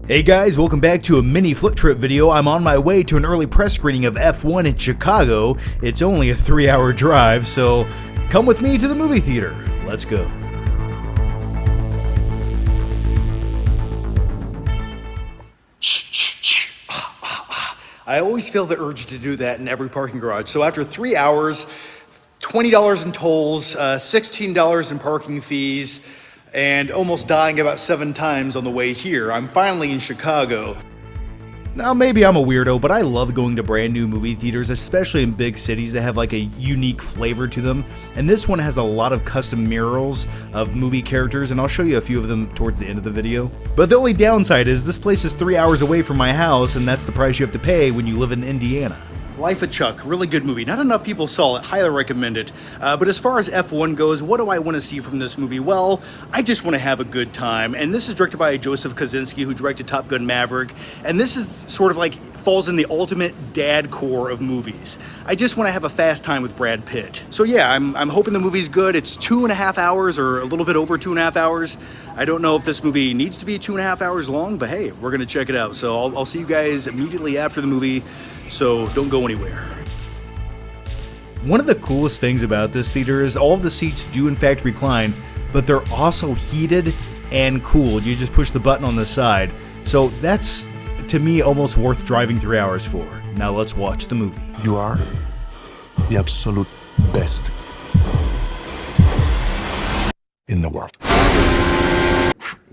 Hey guys, welcome back to a mini flip trip video. I'm on my way to an early press screening of F1 in Chicago. It's only a 3-hour drive, so come with me to the movie theater. Let's go. I always feel the urge to do that in every parking garage. So after 3 hours, $20 in tolls, $16 in parking fees, and almost dying about 7 times on the way here, I'm finally in Chicago. Now maybe I'm a weirdo, but I love going to brand new movie theaters, especially in big cities that have like a unique flavor to them. And this one has a lot of custom murals of movie characters, and I'll show you a few of them towards the end of the video. But the only downside is this place is 3 hours away from my house, and that's the price you have to pay when you live in Indiana. Life of Chuck, really good movie. Not enough people saw it, highly recommend it. But as far as F1 goes, what do I want to see from this movie? Well, I just want to have a good time. And this is directed by Joseph Kosinski, who directed Top Gun Maverick. And this is sort of like falls in the ultimate dad core of movies. I just want to have a fast time with Brad Pitt. So yeah, I'm hoping the movie's good. It's 2.5 hours or a little bit over 2.5 hours. I don't know if this movie needs to be 2.5 hours long, but hey, we're gonna check it out. So I'll see you guys immediately after the movie, so don't go anywhere. One of the coolest things about this theater is all of the seats do in fact recline, but they're also heated and cooled. You just push the button on the side. So that's, to me, almost worth driving 3 hours for. Now let's watch the movie. You are the absolute best in the world.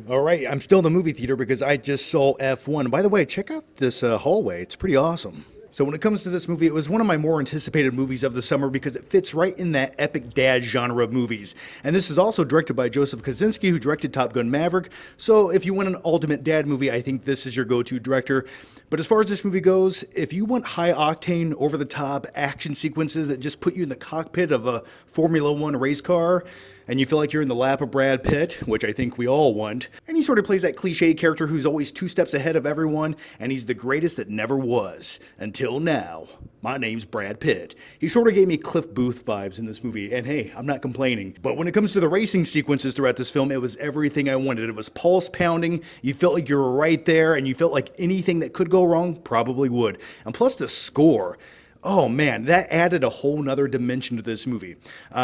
Alright, I'm still in the movie theater because I just saw F1. By the way, check out this hallway. It's pretty awesome. So when it comes to this movie, it was one of my more anticipated movies of the summer because it fits right in that epic dad genre of movies. And this is also directed by Joseph Kosinski, who directed Top Gun Maverick. So if you want an ultimate dad movie, I think this is your go-to director. But as far as this movie goes, if you want high-octane, over-the-top action sequences that just put you in the cockpit of a Formula One race car, and you feel like you're in the lap of Brad Pitt, which I think we all want, and he sort of plays that cliche character who's always 2 steps ahead of everyone, and he's the greatest that never was, until now. My name's Brad Pitt. He sort of gave me Cliff Booth vibes in this movie, and hey, I'm not complaining. But when it comes to the racing sequences throughout this film, it was everything I wanted. It was pulse pounding, you felt like you were right there, and you felt like anything that could go wrong probably would. And plus the score. Oh man, that added a whole nother dimension to this movie.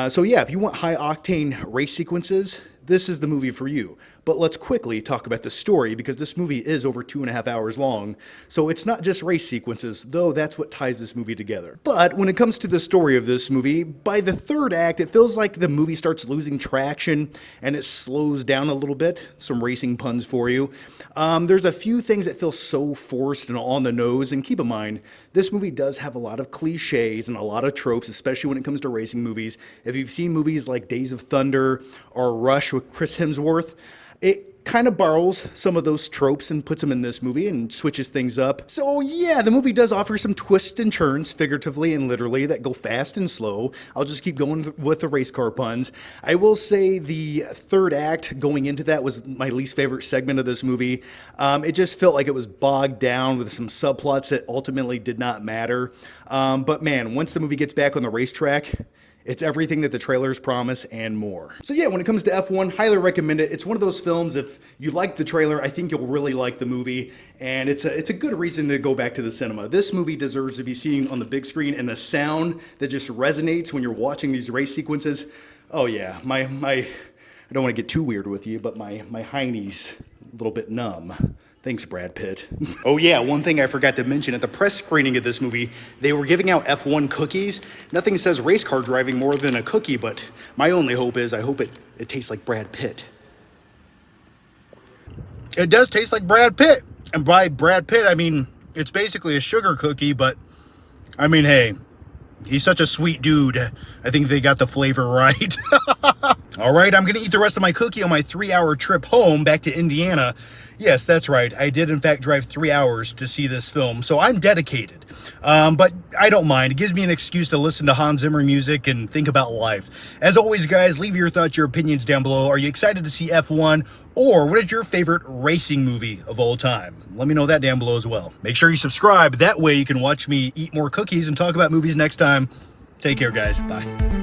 So yeah, if you want high-octane race sequences, this is the movie for you. But let's quickly talk about the story because this movie is over 2.5 hours long. So it's not just race sequences, though that's what ties this movie together. But when it comes to the story of this movie, by the third act, it feels like the movie starts losing traction and it slows down a little bit. Some racing puns for you. There's a few things that feel so forced and on the nose. And keep in mind, this movie does have a lot of cliches and a lot of tropes, especially when it comes to racing movies. If you've seen movies like Days of Thunder or Rush with Chris Hemsworth, it kind of borrows some of those tropes and puts them in this movie and switches things up. So yeah, the movie does offer some twists and turns, figuratively and literally, that go fast and slow. I'll just keep going with the race car puns. I will say the third act going into that was my least favorite segment of this movie. It just felt like it was bogged down with some subplots that ultimately did not matter. But man, once the movie gets back on the racetrack, it's everything that the trailers promise and more. So yeah, when it comes to F1, highly recommend it. It's one of those films, if you like the trailer, I think you'll really like the movie. And it's a good reason to go back to the cinema. This movie deserves to be seen on the big screen, and the sound that just resonates when you're watching these race sequences. Oh yeah, I don't want to get too weird with you, but my hiney's a little bit numb. Thanks, Brad Pitt. Oh yeah, one thing I forgot to mention, at the press screening of this movie, they were giving out F1 cookies. Nothing says race car driving more than a cookie, but my only hope is I hope it tastes like Brad Pitt. It does taste like Brad Pitt. And by Brad Pitt, I mean, it's basically a sugar cookie, but I mean, hey, he's such a sweet dude. I think they got the flavor right. All right, I'm gonna eat the rest of my cookie on my 3-hour trip home back to Indiana. Yes, that's right. I did, in fact, drive 3 hours to see this film, so I'm dedicated. But I don't mind. It gives me an excuse to listen to Hans Zimmer music and think about life. As always, guys, leave your thoughts, your opinions down below. Are you excited to see F1? Or what is your favorite racing movie of all time? Let me know that down below as well. Make sure you subscribe. That way you can watch me eat more cookies and talk about movies next time. Take care, guys. Bye.